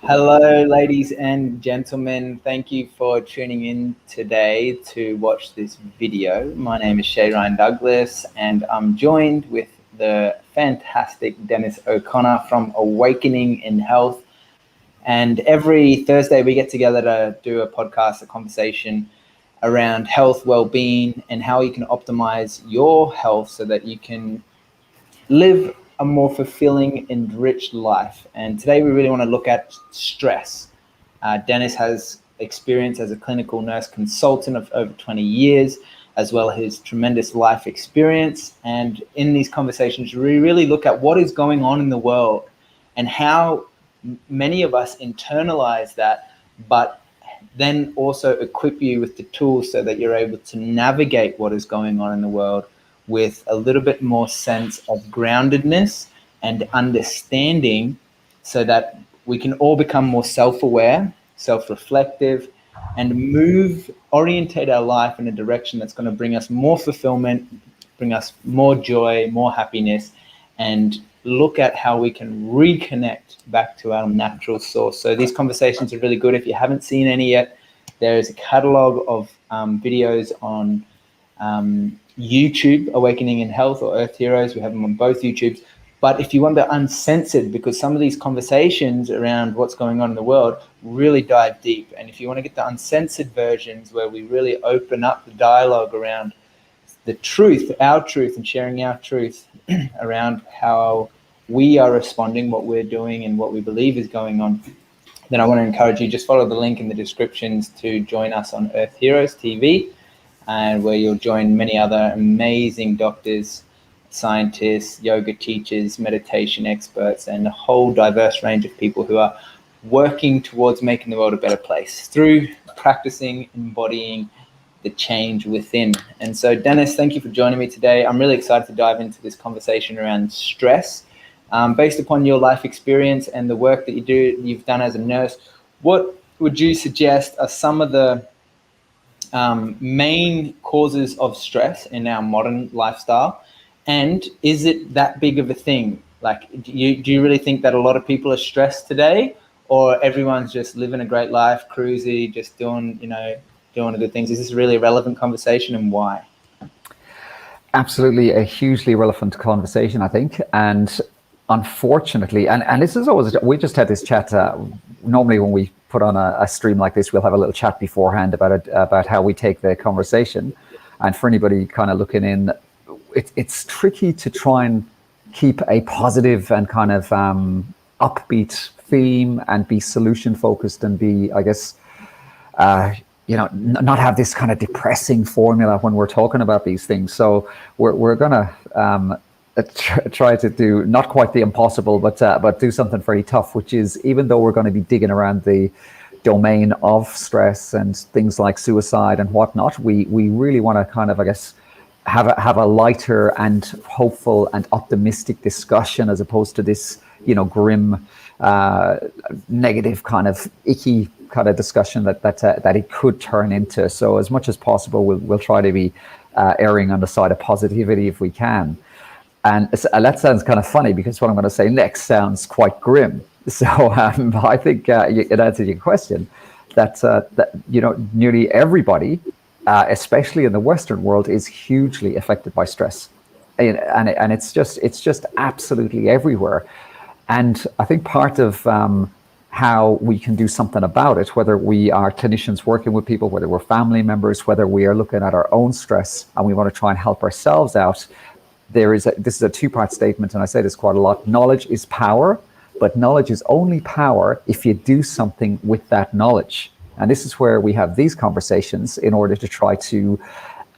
Hello, ladies and gentlemen. Thank you for tuning in today to watch this video. My name is Shay Douglas, and I'm joined with the fantastic Dennis O'Connor from Awakening in Health. And every Thursday we get together to do a podcast, a conversation around health, well-being, and how you can optimize your health so that you can live a more fulfilling, enriched life. And today we really want to look at stress. Dennis has experience as a clinical nurse consultant of over 20 years, as well as his tremendous life experience. And in these conversations, we really look at what is going on in the world and how many of us internalize that, but then also equip you with the tools so that you're able to navigate what is going on in the world with a little bit more sense of groundedness and understanding, so that we can all become more self-aware, self-reflective, and orientate our life in a direction that's going to bring us more fulfillment, bring us more joy, more happiness, and look at how we can reconnect back to our natural source. So these conversations are really good. If you haven't seen any yet, there is a catalog of videos on YouTube, Awakening in Health, or Earth Heroes. We have them on both YouTubes. But if you want the uncensored, because some of these conversations around what's going on in the world really dive deep. And if you want to get the uncensored versions where we really open up the dialogue around the truth, our truth, and sharing our truth around how we are responding, what we're doing, and what we believe is going on, then I want to encourage you, just follow the link in the descriptions to join us on Earth Heroes TV, and where you'll join many other amazing doctors, scientists, yoga teachers, meditation experts, and a whole diverse range of people who are working towards making the world a better place through practicing, embodying the change within. And so, Dennis, thank you for joining me today. I'm really excited to dive into this conversation around stress. Based upon your life experience and the work that you've done as a nurse, what would you suggest are some of the main causes of stress in our modern lifestyle? And is it that big of a thing? Like, do you really think that a lot of people are stressed today, or everyone's just living a great life, cruisy, just doing the good things? Is this really a relevant conversation, and why? Absolutely a hugely relevant conversation, I think. And unfortunately, and this is always, we just had this chat, normally when we put on a stream like this, we'll have a little chat beforehand about how we take the conversation. And for anybody kind of looking in, it's tricky to try and keep a positive and kind of upbeat theme and be solution focused and be, I guess, not have this kind of depressing formula when we're talking about these things. So we're gonna try to do not quite the impossible, but do something very tough, which is, even though we're going to be digging around the domain of stress and things like suicide and whatnot, we really want to kind of, I guess, have a lighter and hopeful and optimistic discussion, as opposed to this, grim, negative kind of icky kind of discussion that it could turn into. So as much as possible, we'll try to be erring on the side of positivity if we can. And that sounds kind of funny, because what I'm going to say next sounds quite grim. So I think it answers your question that nearly everybody, especially in the Western world, is hugely affected by stress, and it's just absolutely everywhere. And I think part of how we can do something about it, whether we are clinicians working with people, whether we're family members, whether we are looking at our own stress and we want to try and help ourselves out, this is a two-part statement, and I say this quite a lot. Knowledge is power, but knowledge is only power if you do something with that knowledge. And this is where we have these conversations in order to try to,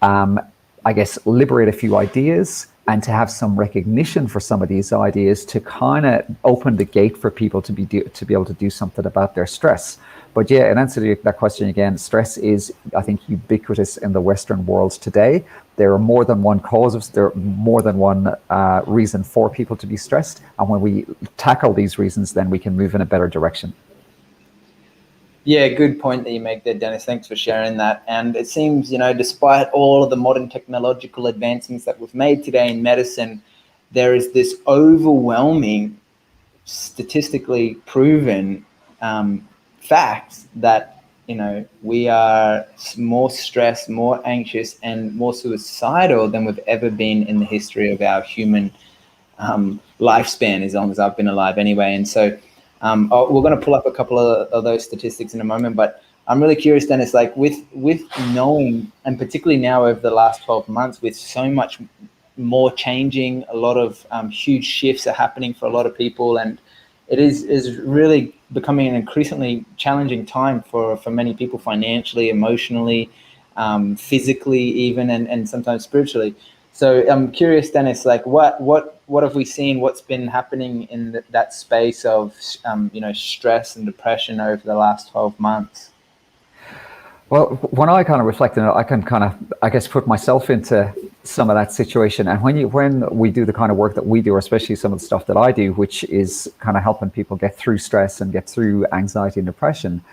I guess, liberate a few ideas and to have some recognition for some of these ideas, to kind of open the gate for people to be able to do something about their stress. But yeah, in answer to that question again, stress is, I think, ubiquitous in the Western world today. There are more than one cause, there are more than one reason for people to be stressed. And when we tackle these reasons, then we can move in a better direction. Yeah, good point that you make there, Dennis. Thanks for sharing that. And it seems, despite all of the modern technological advancements that we've made today in medicine, there is this overwhelming, statistically proven fact that, we are more stressed, more anxious, and more suicidal than we've ever been in the history of our human lifespan, as long as I've been alive anyway. And so we're going to pull up a couple of those statistics in a moment, but I'm really curious, Dennis, like with knowing, and particularly now over the last 12 months, with so much more changing, a lot of huge shifts are happening for a lot of people, and it is really becoming an increasingly challenging time for many people, financially, emotionally, physically even, and sometimes spiritually. So I'm curious, Dennis, like what have we seen? What's been happening in that space of stress and depression over the last 12 months? Well, when I kind of reflect on it, I can kind of, I guess, put myself into some of that situation. And when we do the kind of work that we do, or especially some of the stuff that I do, which is kind of helping people get through stress and get through anxiety and depression,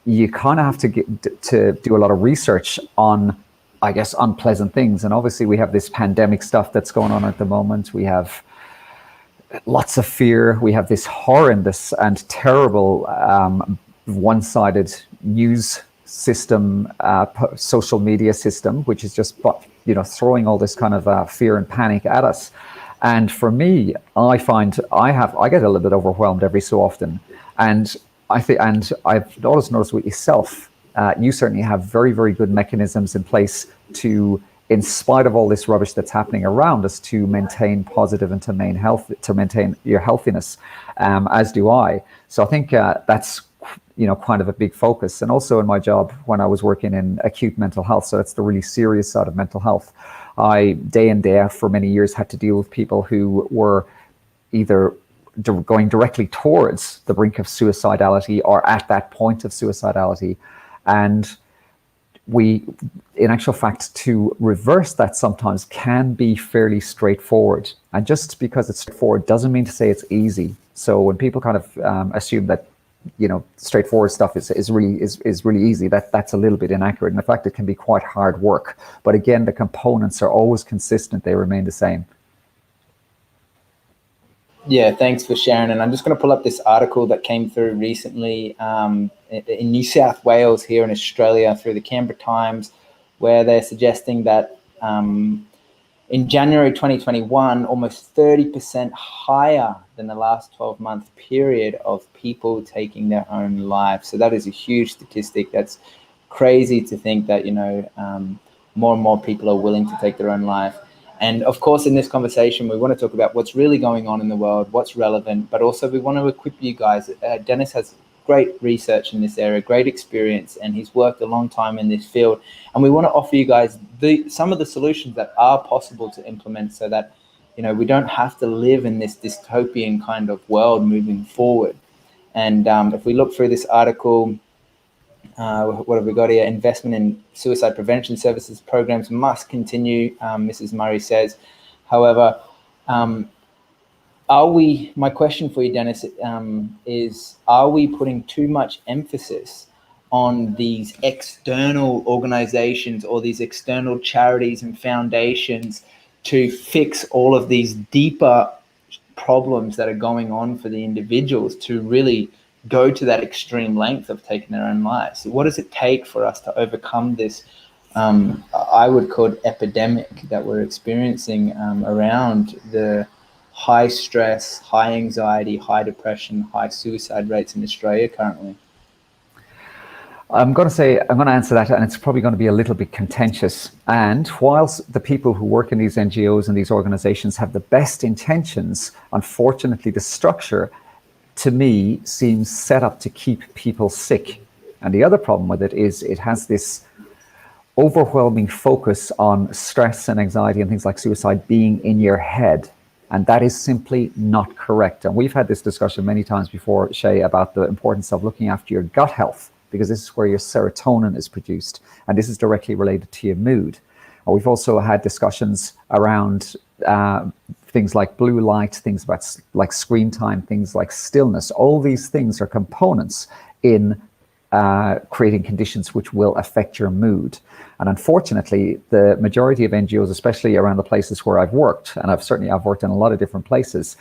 you kind of have to do a lot of research on, I guess, unpleasant things. And obviously we have this pandemic stuff that's going on at the moment. We have lots of fear. We have this horrendous and terrible one-sided news system, social media system, which is just throwing all this kind of fear and panic at us. And for me, I find I get a little bit overwhelmed every so often. And I've always noticed with yourself, you certainly have very, very good mechanisms in place to, in spite of all this rubbish that's happening around us, to maintain positive and to maintain your healthiness, as do I. So I think that's kind of a big focus. And also in my job, when I was working in acute mental health, so that's the really serious side of mental health, I day in, day out for many years had to deal with people who were either going directly towards the brink of suicidality or at that point of suicidality. And in actual fact, to reverse that sometimes can be fairly straightforward. And just because it's straightforward doesn't mean to say it's easy. So when people kind of assume that straightforward stuff is really easy, that's a little bit inaccurate. And in fact, it can be quite hard work. But again, the components are always consistent. They remain the same. Yeah, thanks for sharing. And I'm just going to pull up this article that came through recently in New South Wales here in Australia through the Canberra Times, where they're suggesting that in January 2021, almost 30% higher than the last 12-month period of people taking their own lives. So that is a huge statistic. That's crazy to think that, more and more people are willing to take their own life. And of course, in this conversation, we want to talk about what's really going on in the world, what's relevant, but also we want to equip you guys. Dennis has great research in this area, great experience, and he's worked a long time in this field. And we want to offer you guys some of the solutions that are possible to implement so that, we don't have to live in this dystopian kind of world moving forward. And if we look through this article, what have we got here? Investment in suicide prevention services programs must continue, Mrs. Murray says. However, my question for you, Dennis, is, are we putting too much emphasis on these external organizations or these external charities and foundations to fix all of these deeper problems that are going on for the individuals to really go to that extreme length of taking their own lives? What does it take for us to overcome this, I would call it epidemic that we're experiencing around the high stress, high anxiety, high depression, high suicide rates in Australia currently? I'm going to answer that, and it's probably going to be a little bit contentious. And whilst the people who work in these NGOs and these organizations have the best intentions, unfortunately, the structure, to me, seems set up to keep people sick. And the other problem with it is it has this overwhelming focus on stress and anxiety and things like suicide being in your head. And that is simply not correct. And we've had this discussion many times before, Shay, about the importance of looking after your gut health, because this is where your serotonin is produced, and this is directly related to your mood. And we've also had discussions around things like blue light, things about like screen time, things like stillness. All these things are components in creating conditions which will affect your mood. And unfortunately, the majority of NGOs, especially around the places where I've worked, and I've worked in a lot of different places,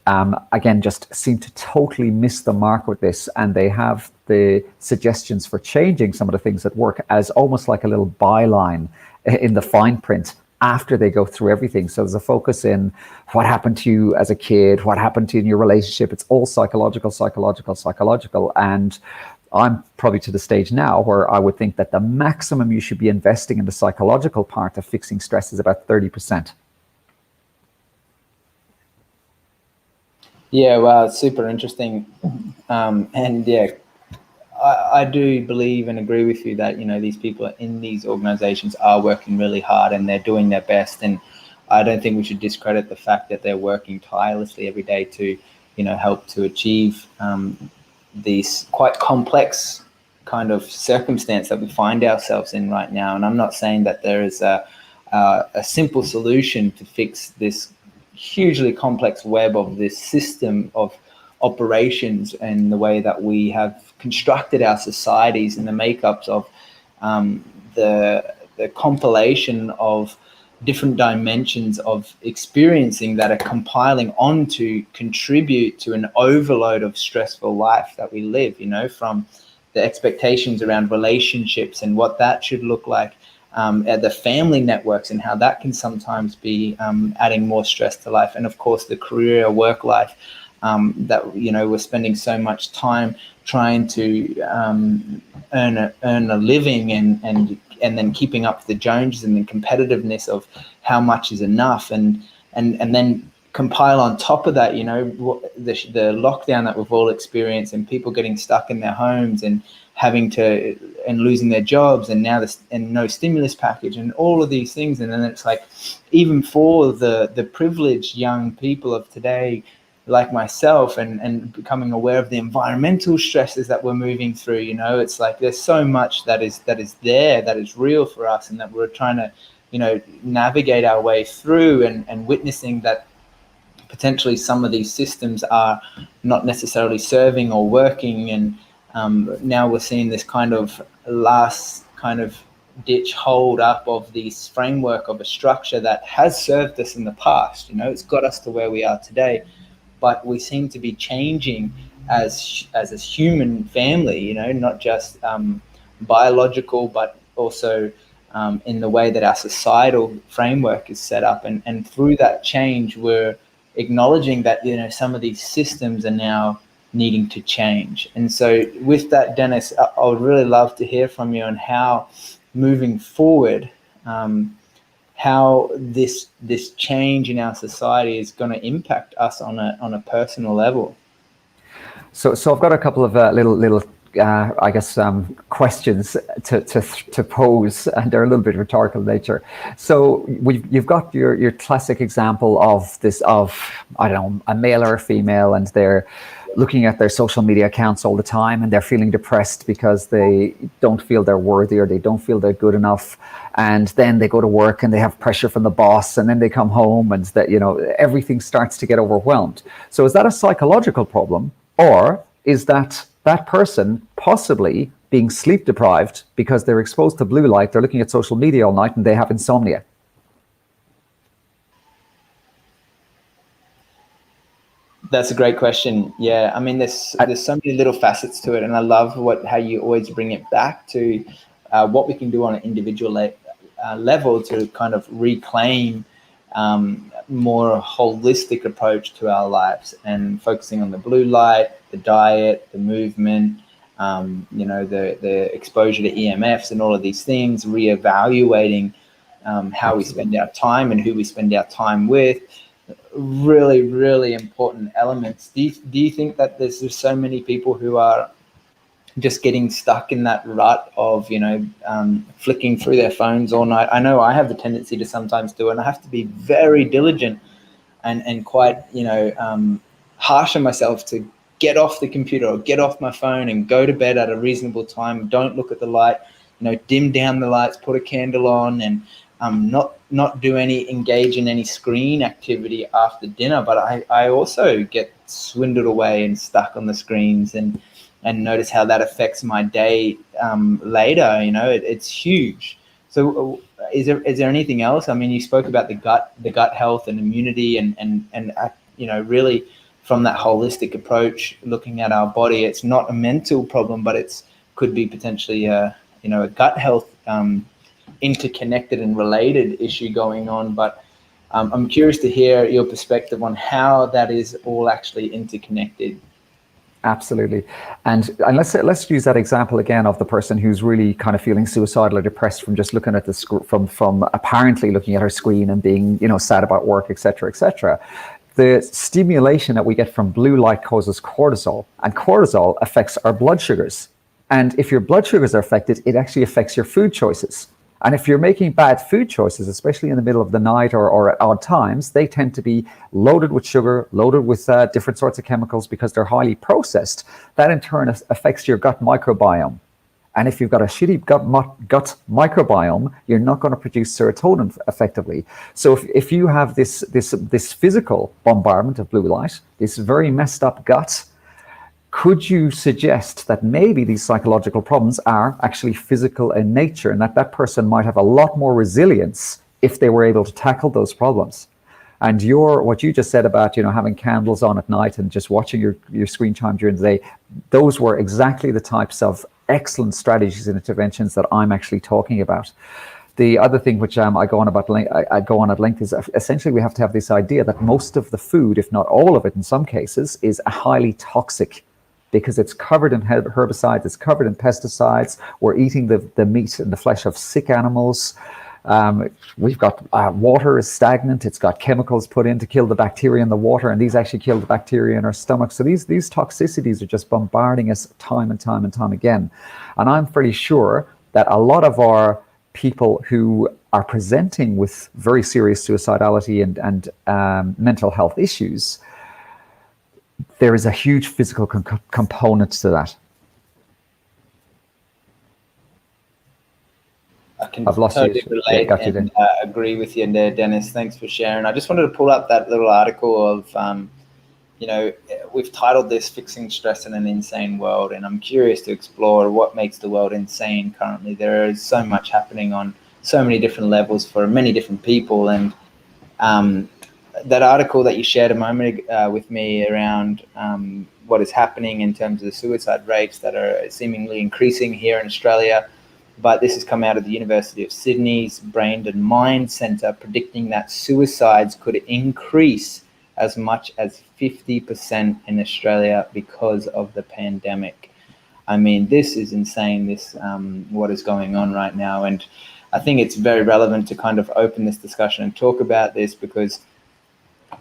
again, just seem to totally miss the mark with this, and they have the suggestions for changing some of the things that work as almost like a little byline in the fine print after they go through everything. So there's a focus in what happened to you as a kid, what happened to you in your relationship. It's all psychological. And I'm probably to the stage now where I would think that the maximum you should be investing in the psychological part of fixing stress is about 30%. Yeah, wow, it's super interesting. And yeah, I do believe and agree with you that, these people in these organizations are working really hard and they're doing their best. And I don't think we should discredit the fact that they're working tirelessly every day to, help to achieve these quite complex kind of circumstance that we find ourselves in right now. And I'm not saying that there is a simple solution to fix this hugely complex web of this system of operations and the way that we have constructed our societies and the makeups of the compilation of different dimensions of experiencing that are compiling on to contribute to an overload of stressful life that we live, from the expectations around relationships and what that should look like, at the family networks and how that can sometimes be adding more stress to life. And of course, the career work life that, we're spending so much time trying to earn a living and then keeping up the Joneses and the competitiveness of how much is enough. And then compile on top of that, the lockdown that we've all experienced and people getting stuck in their homes and having to and losing their jobs, and now and no stimulus package and all of these things. And then it's like, even for the privileged young people of today, like myself, and becoming aware of the environmental stresses that we're moving through, it's like there's so much that is there, that is real for us, and that we're trying to, navigate our way through, and witnessing that potentially some of these systems are not necessarily serving or working. And now we're seeing this kind of last kind of ditch hold up of this framework of a structure that has served us in the past. It's got us to where we are today, but we seem to be changing as a human family, not just biological, but also in the way that our societal framework is set up. And through that change, we're acknowledging that, some of these systems are now needing to change. And so with that, Dennis, I would really love to hear from you on how, moving forward, how this change in our society is going to impact us on a personal level. So I've got a couple of little I guess questions to pose, and they're a little bit rhetorical in nature. So you've got your classic example of I don't know, a male or a female, and they're looking at their social media accounts all the time, and they're feeling depressed because they don't feel they're worthy, or they don't feel they're good enough. And then they go to work and they have pressure from the boss, and then they come home and that, everything starts to get overwhelmed. So is that a psychological problem, or is that person possibly being sleep deprived because they're exposed to blue light, they're looking at social media all night, and they have insomnia? That's a great question. Yeah, I mean, there's so many little facets to it, and I love how you always bring it back to what we can do on an individual level to kind of reclaim more holistic approach to our lives, and focusing on the blue light, the diet, the movement, the exposure to EMFs and all of these things, reevaluating how we spend our time and who we spend our time with. Really, really important elements. Do you think that there's just so many people who are just getting stuck in that rut of, flicking through their phones all night? I know I have the tendency to sometimes do it, and I have to be very diligent and quite, harsh on myself to get off the computer or get off my phone and go to bed at a reasonable time. Don't look at the light, dim down the lights, put a candle on, and not engage in any screen activity after dinner. But I also get swindled away and stuck on the screens, and notice how that affects my day later. It's huge. So is there anything else? I mean, you spoke about the gut health and immunity, and really from that holistic approach, looking at our body. It's not a mental problem, but it's could be potentially a gut health interconnected and related issue going on. But I'm curious to hear your perspective on how that is all actually interconnected. Absolutely. And let's use that example again of the person who's really kind of feeling suicidal or depressed from just looking at the from apparently looking at her screen and being, sad about work, etc., etc. The stimulation that we get from blue light causes cortisol, and cortisol affects our blood sugars. And if your blood sugars are affected, it actually affects your food choices. And if you're making bad food choices, especially in the middle of the night or at odd times, they tend to be loaded with sugar, loaded with different sorts of chemicals because they're highly processed. That in turn affects your gut microbiome. And if you've got a shitty gut microbiome, you're not going to produce serotonin effectively. So if you have this physical bombardment of blue light, this very messed up gut, could you suggest that maybe these psychological problems are actually physical in nature, and that person might have a lot more resilience if they were able to tackle those problems? And what you just said about having candles on at night and just watching your screen time during the day, those were exactly the types of excellent strategies and interventions that I'm actually talking about. The other thing which I go on at length is essentially we have to have this idea that most of the food, if not all of it in some cases, is highly toxic, because it's covered in herbicides, it's covered in pesticides. We're eating the meat and the flesh of sick animals. We've got water is stagnant. It's got chemicals put in to kill the bacteria in the water, and these actually kill the bacteria in our stomach. So these toxicities are just bombarding us time and time and time again. And I'm pretty sure that a lot of our people who are presenting with very serious suicidality and mental health issues, there is a huge physical component to that. I can totally relate and agree with you there, Dennis. Thanks for sharing. I just wanted to pull up that little article of, we've titled this "Fixing Stress in an Insane World," and I'm curious to explore what makes the world insane currently. There is so much happening on so many different levels for many different people, and that article that you shared a moment with me around what is happening in terms of the suicide rates that are seemingly increasing here in Australia. But this has come out of the University of Sydney's Brain and Mind Centre, predicting that suicides could increase as much as 50% in Australia because of the pandemic. I mean, this is insane, what is going on right now. And I think it's very relevant to kind of open this discussion and talk about this, because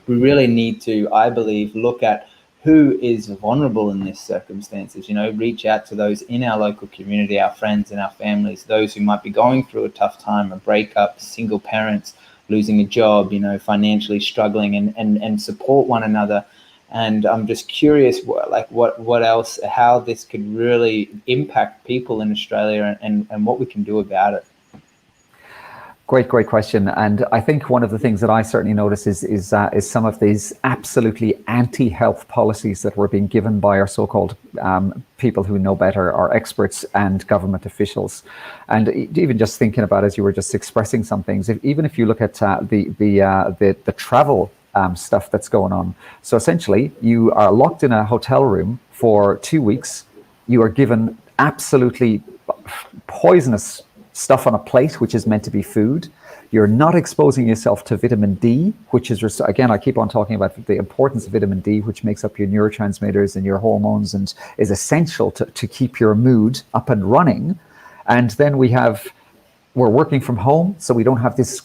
we really need to, I believe, look at who is vulnerable in these circumstances, reach out to those in our local community, our friends and our families, those who might be going through a tough time, a breakup, single parents, losing a job, financially struggling, and support one another. And I'm just curious, what else, how this could really impact people in Australia and what we can do about it. Great question. And I think one of the things that I certainly notice is some of these absolutely anti-health policies that were being given by our so-called people who know better, our experts and government officials. And even just thinking about, as you were just expressing some things, even if you look at the travel stuff that's going on. So essentially, you are locked in a hotel room for 2 weeks. You are given absolutely poisonous stuff on a plate, which is meant to be food. You're not exposing yourself to vitamin D, which is, again, I keep on talking about the importance of vitamin D, which makes up your neurotransmitters and your hormones and is essential to keep your mood up and running. And then we're working from home, so we don't have this,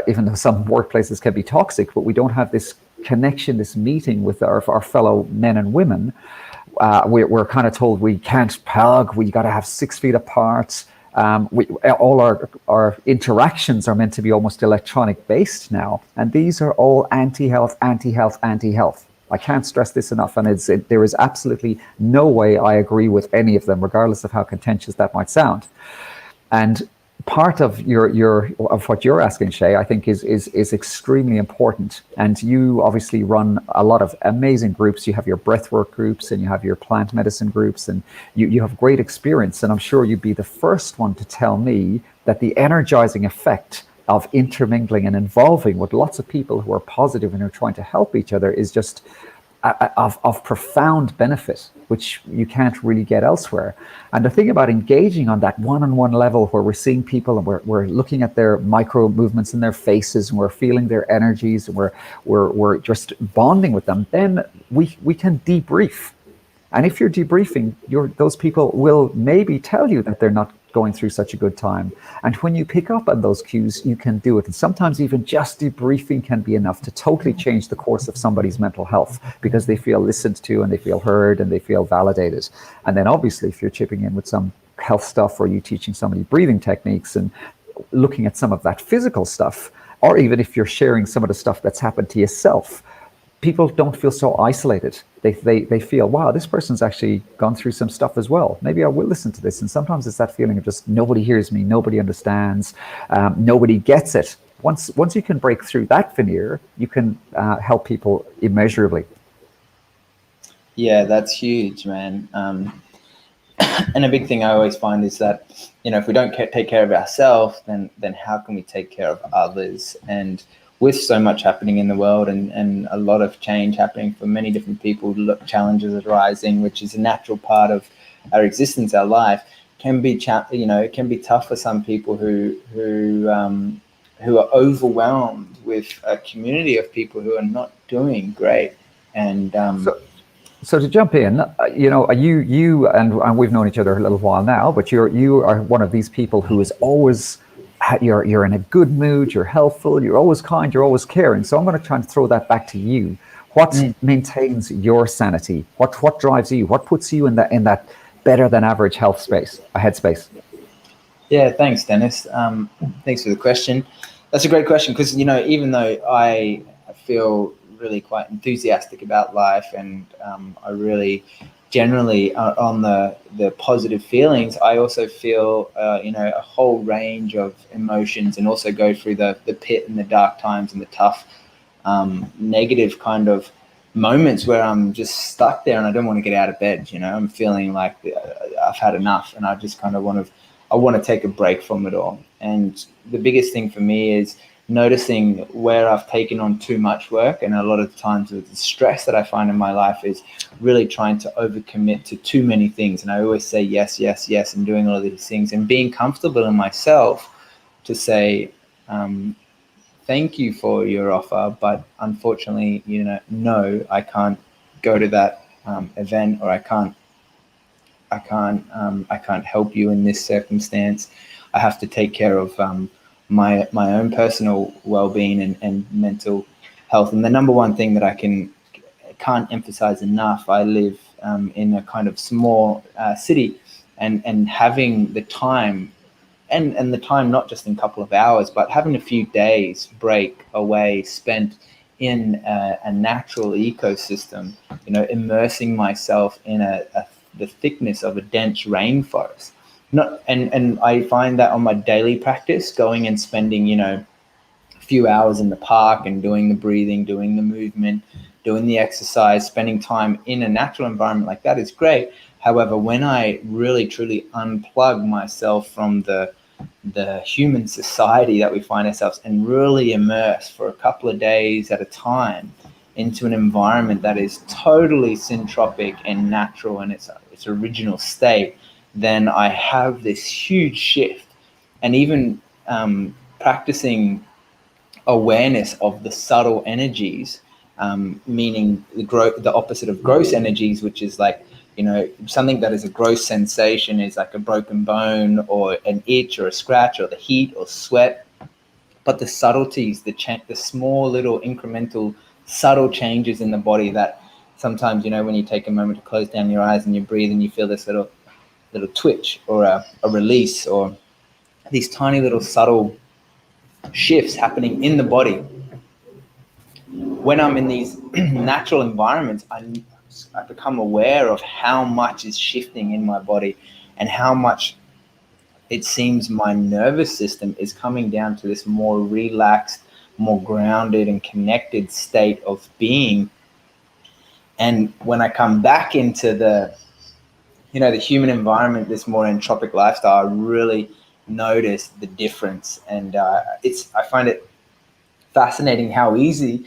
even though some workplaces can be toxic, but we don't have this connection, this meeting with our fellow men and women. We're kind of told we can't hug, we got to have 6 feet apart. All our interactions are meant to be almost electronic based now, and these are all anti-health. I can't stress this enough, and there is absolutely no way I agree with any of them, regardless of how contentious that might sound. And part of what you're asking, Shay, I think is extremely important. And you obviously run a lot of amazing groups. You have your breathwork groups and you have your plant medicine groups, and you have great experience. And I'm sure you'd be the first one to tell me that the energizing effect of intermingling and involving with lots of people who are positive and who are trying to help each other is just of profound benefit, which you can't really get elsewhere. And the thing about engaging on that one-on-one level, where we're seeing people and we're looking at their micro movements in their faces, and we're feeling their energies, and we're just bonding with them, then we can debrief. And if you're debriefing, those people will maybe tell you that they're not going through such a good time. And when you pick up on those cues, you can do it. And sometimes even just debriefing can be enough to totally change the course of somebody's mental health, because they feel listened to and they feel heard and they feel validated. And then obviously, if you're chipping in with some health stuff, or you teaching somebody breathing techniques and looking at some of that physical stuff, or even if you're sharing some of the stuff that's happened to yourself, people don't feel so isolated. They feel, wow, this person's actually gone through some stuff as well. Maybe I will listen to this. And sometimes it's that feeling of just nobody hears me, nobody understands, nobody gets it. Once you can break through that veneer, you can help people immeasurably. Yeah, that's huge, man. And a big thing I always find is that, if we don't take care of ourselves, then how can we take care of others? And with so much happening in the world, and a lot of change happening for many different people, challenges arising, which is a natural part of our existence, our life, can be it can be tough for some people who are overwhelmed with a community of people who are not doing great. And so to jump in, you and we've known each other a little while now, but you are one of these people who is always, you're in a good mood, you're healthful, you're always kind, you're always caring. So I'm going to try and throw that back to you. What maintains your sanity? What drives you? What puts you in that better than average health space, a headspace? Yeah, thanks, Dennis. Thanks for the question. That's a great question, because even though I feel really quite enthusiastic about life, and I really generally on the positive feelings, I also feel a whole range of emotions, and also go through the pit and the dark times and the tough negative kind of moments where I'm just stuck there and I don't want to get out of bed. I'm feeling like I've had enough, and I just kind of want to take a break from it all. And the biggest thing for me is noticing where I've taken on too much work, and a lot of times the stress that I find in my life is really trying to overcommit to too many things. And I always say yes, yes, yes, and doing all of these things, and being comfortable in myself to say, thank you for your offer, but unfortunately, no, I can't go to that event, or I can't help you in this circumstance. I have to take care of my own personal well-being and mental health. And the number one thing that I can't emphasize enough, I live in a kind of small city, and having the time, and the time not just in a couple of hours, but having a few days break away spent in a natural ecosystem, immersing myself in the thickness of a dense rainforest. And I find that on my daily practice, going and spending, a few hours in the park and doing the breathing, doing the movement, doing the exercise, spending time in a natural environment like that is great. However, when I really truly unplug myself from the human society that we find ourselves, and really immerse for a couple of days at a time into an environment that is totally syntropic and natural in its original state, then I have this huge shift. And even practicing awareness of the subtle energies, meaning the opposite of gross energies, which is like, something that is a gross sensation is like a broken bone, or an itch, or a scratch, or the heat or sweat. But the subtleties, the small little incremental subtle changes in the body that sometimes, when you take a moment to close down your eyes and you breathe, and you feel this little twitch, or a release, or these tiny little subtle shifts happening in the body. When I'm in these natural environments, I become aware of how much is shifting in my body, and how much it seems my nervous system is coming down to this more relaxed, more grounded and connected state of being. And when I come back into the human environment, this more entropic lifestyle, I really notice the difference. And I find it fascinating how easy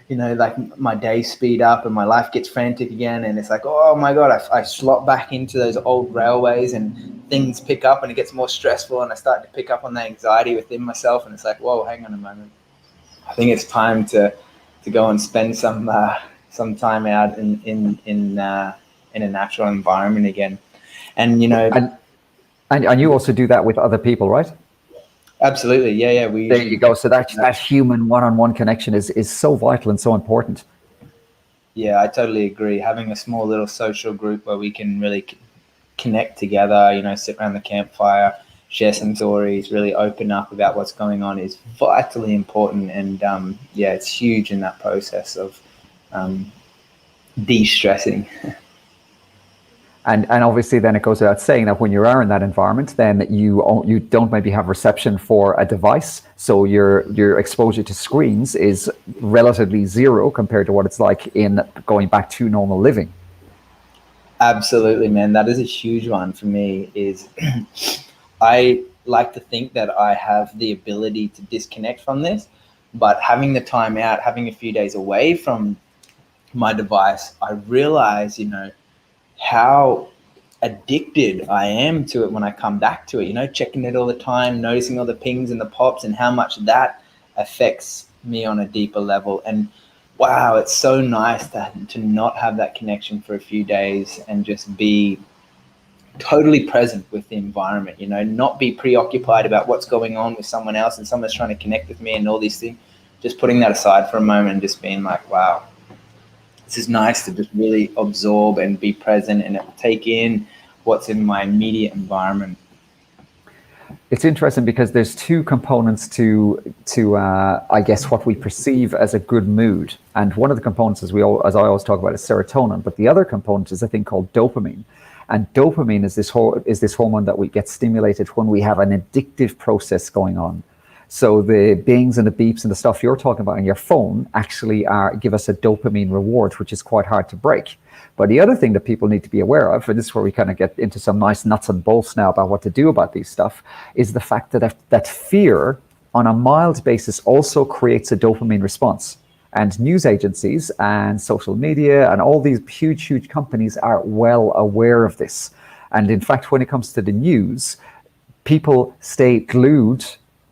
like my days speed up and my life gets frantic again. And it's like, oh my God, I slot back into those old railways and things pick up and it gets more stressful. And I start to pick up on the anxiety within myself. And it's like, whoa, hang on a moment. I think it's time to go and spend some time out in a natural environment again. And, and you also do that with other people, right? Absolutely. Yeah. There you go. So that human one-on-one connection is so vital and so important. Yeah, I totally agree. Having a small little social group where we can really connect together, sit around the campfire, share some stories, really open up about what's going on is vitally important. And it's huge in that process of de-stressing. And obviously then it goes without saying that when you are in that environment, then you don't maybe have reception for a device. So your exposure to screens is relatively zero compared to what it's like in going back to normal living. Absolutely, man. That is a huge one for me. Is I like to think that I have the ability to disconnect from this, but having the time out, having a few days away from my device, I realize, how addicted I am to it when I come back to it, checking it all the time, noticing all the pings and the pops and how much that affects me on a deeper level. And wow, it's so nice to not have that connection for a few days and just be totally present with the environment, not be preoccupied about what's going on with someone else and someone's trying to connect with me and all these things. Just putting that aside for a moment and just being like, wow, this is nice to just really absorb and be present and take in what's in my immediate environment. It's interesting because there's two components to I guess what we perceive as a good mood, and one of the components, as I always talk about, is serotonin. But the other component is a thing called dopamine, and dopamine is this hormone that we get stimulated when we have an addictive process going on. So the bings and the beeps and the stuff you're talking about on your phone actually give us a dopamine reward, which is quite hard to break. But the other thing that people need to be aware of, and this is where we kind of get into some nice nuts and bolts now about what to do about these stuff, is the fact that fear on a mild basis also creates a dopamine response. And news agencies and social media and all these huge, huge companies are well aware of this. And in fact, when it comes to the news, people stay glued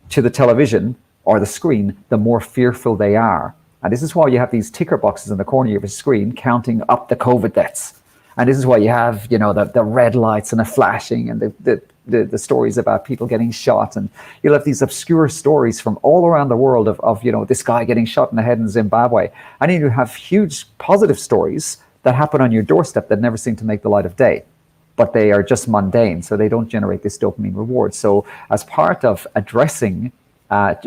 to the television or the screen, the more fearful they are. And this is why you have these ticker boxes in the corner of your screen counting up the COVID deaths. And this is why you have, the red lights and the flashing and the stories about people getting shot. And you'll have these obscure stories from all around the world of this guy getting shot in the head in Zimbabwe. And then you have huge positive stories that happen on your doorstep that never seem to make the light of day. But they are just mundane, so they don't generate this dopamine reward. So as part of addressing a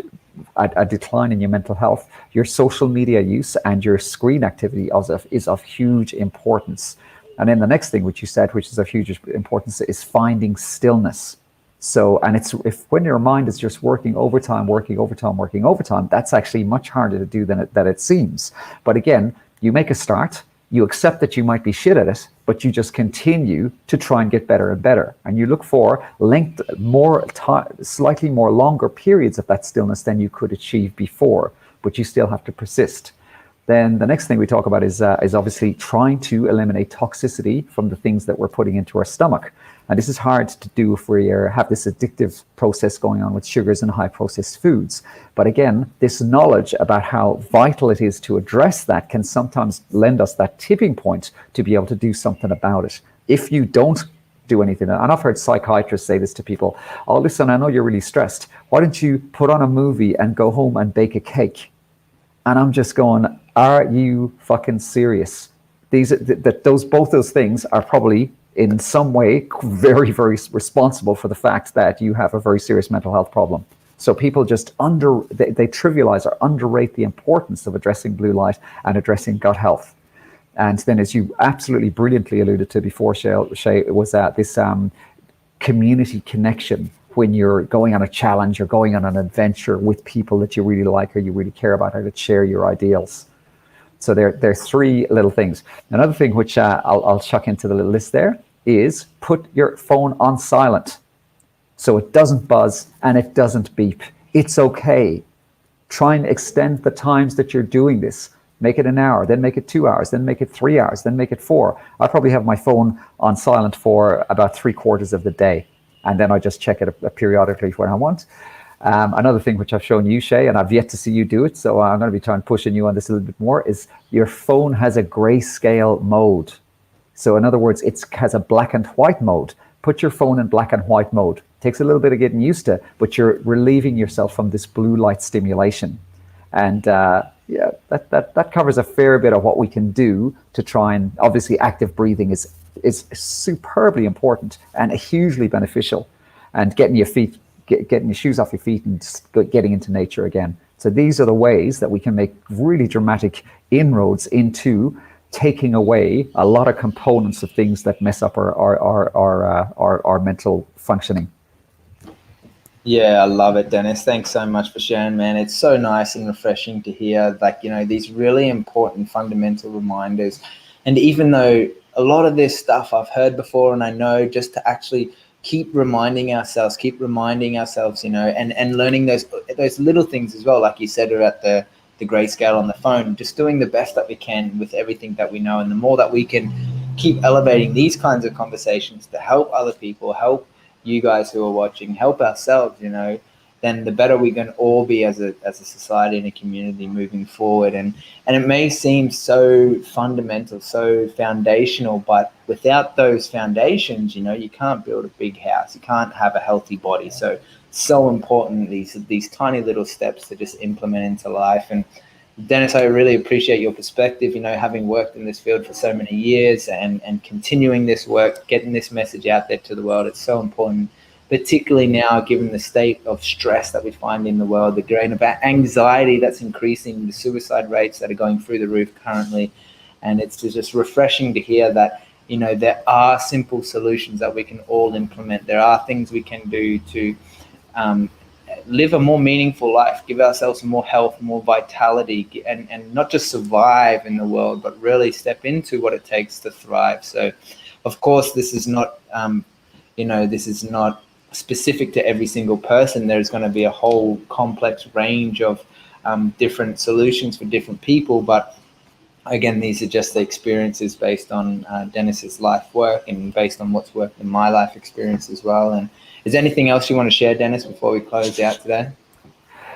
decline in your mental health, your social media use and your screen activity is of huge importance. And then the next thing which you said, which is of huge importance, is finding stillness. So, and when your mind is just working overtime, that's actually much harder to do than it seems. But again, you make a start, you accept that you might be shit at it, but you just continue to try and get better and better. And you look for slightly more longer periods of that stillness than you could achieve before, but you still have to persist. Then the next thing we talk about is obviously trying to eliminate toxicity from the things that we're putting into our stomach. And this is hard to do if we have this addictive process going on with sugars and high processed foods. But again, this knowledge about how vital it is to address that can sometimes lend us that tipping point to be able to do something about it. If you don't do anything, and I've heard psychiatrists say this to people, oh, listen, I know you're really stressed. Why don't you put on a movie and go home and bake a cake? And I'm just going, are you fucking serious? Both those things are probably in some way very, very responsible for the fact that you have a very serious mental health problem. So people just they trivialize or underrate the importance of addressing blue light and addressing gut health. And then, as you absolutely brilliantly alluded to before, Shay, it was this community connection. When you're going on a challenge, you're going on an adventure with people that you really like or you really care about or that share your ideals. So there are three little things. Another thing which I'll chuck into the little list there is put your phone on silent so it doesn't buzz and it doesn't beep. It's okay. Try and extend the times that you're doing this. Make it an hour, then make it 2 hours, then make it 3 hours, then make it 4. I probably have my phone on silent for about 3/4 of the day, and then I just check it periodically when I want. Another thing which I've shown you, Shay, and I've yet to see you do it, so I'm going to be trying pushing you on this a little bit more, is your phone has a grayscale mode. So in other words, it has a black and white mode. Put your phone in black and white mode. Takes a little bit of getting used to, but you're relieving yourself from this blue light stimulation. And yeah, that covers a fair bit of what we can do to try and, obviously active breathing is superbly important and hugely beneficial, and getting your shoes off your feet and just getting into nature again. So these are the ways that we can make really dramatic inroads into taking away a lot of components of things that mess up our mental functioning. Yeah, I love it, Dennis. Thanks so much for sharing, man. It's so nice and refreshing to hear, like, you know, these really important fundamental reminders. And even though a lot of this stuff I've heard before, and I know, just to actually keep reminding ourselves, you know, and learning those little things as well, like you said, are at the grayscale on the phone, just doing the best that we can with everything that we know. And the more that we can keep elevating these kinds of conversations to help other people, help you guys who are watching, help ourselves, you know, then the better we can all be as a society and a community moving forward. And it may seem so fundamental, so foundational, but without those foundations, you know, you can't build a big house, you can't have a healthy body. So important, these tiny little steps to just implement into life. And Dennis, I really appreciate your perspective, you know, having worked in this field for so many years and continuing this work, getting this message out there to the world. It's so important, particularly now, given the state of stress that we find in the world, the grain about anxiety that's increasing, the suicide rates that are going through the roof currently. And it's just refreshing to hear that, you know, there are simple solutions that we can all implement. There are things we can do to live a more meaningful life, give ourselves more health, more vitality, and not just survive in the world, but really step into what it takes to thrive. So, of course, this is not, this is not specific to every single person. There's going to be a whole complex range of different solutions for different people. But again, these are just the experiences based on Dennis's life work and based on what's worked in my life experience as well. And is there anything else you want to share, Dennis, before we close out today?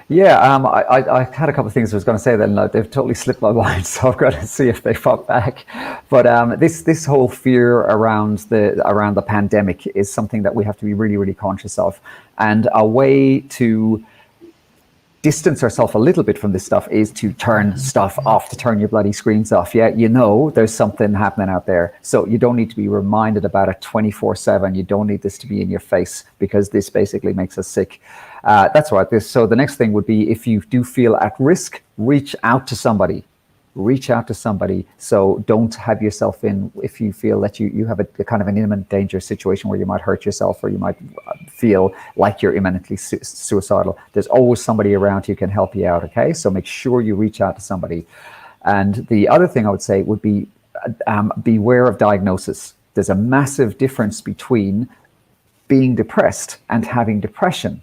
Yeah, I had a couple of things I was going to say, then they've totally slipped my mind, so I've got to see if they pop back. But this whole fear around the pandemic is something that we have to be really, really conscious of. And a way to distance ourselves a little bit from this stuff is to turn stuff off, to turn your bloody screens off. Yeah, you know there's something happening out there, so you don't need to be reminded about it 24/7. You don't need this to be in your face, because this basically makes us sick. That's right. So the next thing would be, if you do feel at risk, reach out to somebody. So don't have yourself in, if you feel that you have a kind of an imminent danger situation where you might hurt yourself, or you might feel like you're imminently suicidal. There's always somebody around who can help you out. Okay, so make sure you reach out to somebody. And the other thing I would say would be, beware of diagnosis. There's a massive difference between being depressed and having depression.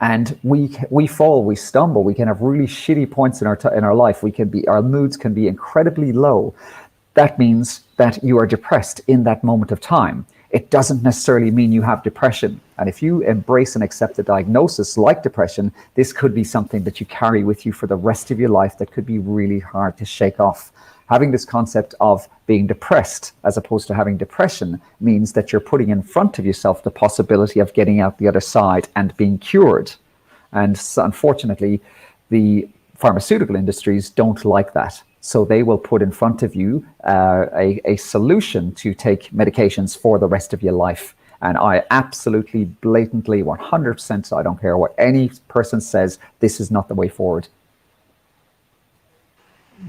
And we fall, we stumble, we can have really shitty points in our life. Our moods can be incredibly low. That means that you are depressed in that moment of time. It doesn't necessarily mean you have depression. And if you embrace and accept a diagnosis like depression, this could be something that you carry with you for the rest of your life that could be really hard to shake off. Having this concept of being depressed as opposed to having depression means that you're putting in front of yourself the possibility of getting out the other side and being cured. And so, unfortunately, the pharmaceutical industries don't like that. So they will put in front of you a solution to take medications for the rest of your life. And I absolutely, blatantly, 100%, I don't care what any person says, this is not the way forward.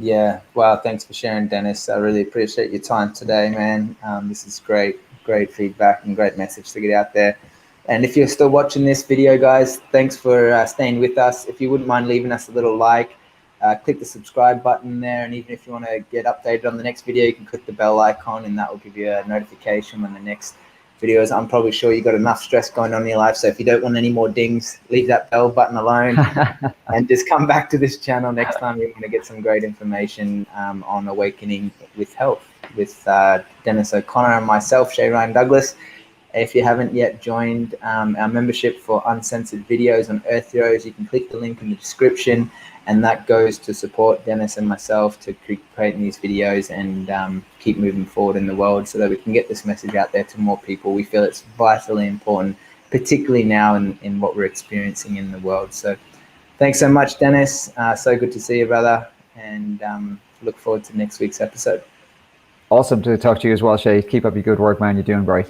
Yeah, wow, thanks for sharing, Dennis. I really appreciate your time today, man. This is great feedback and great message to get out there. And if you're still watching this video, guys, thanks for staying with us. If you wouldn't mind leaving us a little like, click the subscribe button there. And even if you want to get updated on the next video, you can click the bell icon, and that will give you a notification when the next videos. I'm probably sure you've got enough stress going on in your life. So if you don't want any more dings, leave that bell button alone and just come back to this channel next time. You're going to get some great information on awakening with health with Dennis O'Connor and myself, Shay Ryan Douglas. If you haven't yet joined our membership for uncensored videos on Earth Heroes, you can click the link in the description, and that goes to support Dennis and myself to creating these videos and keep moving forward in the world so that we can get this message out there to more people. We feel it's vitally important, particularly now in what we're experiencing in the world. So thanks so much, Dennis. So good to see you, brother, and look forward to next week's episode. Awesome to talk to you as well, Shay. Keep up your good work, man. You're doing great.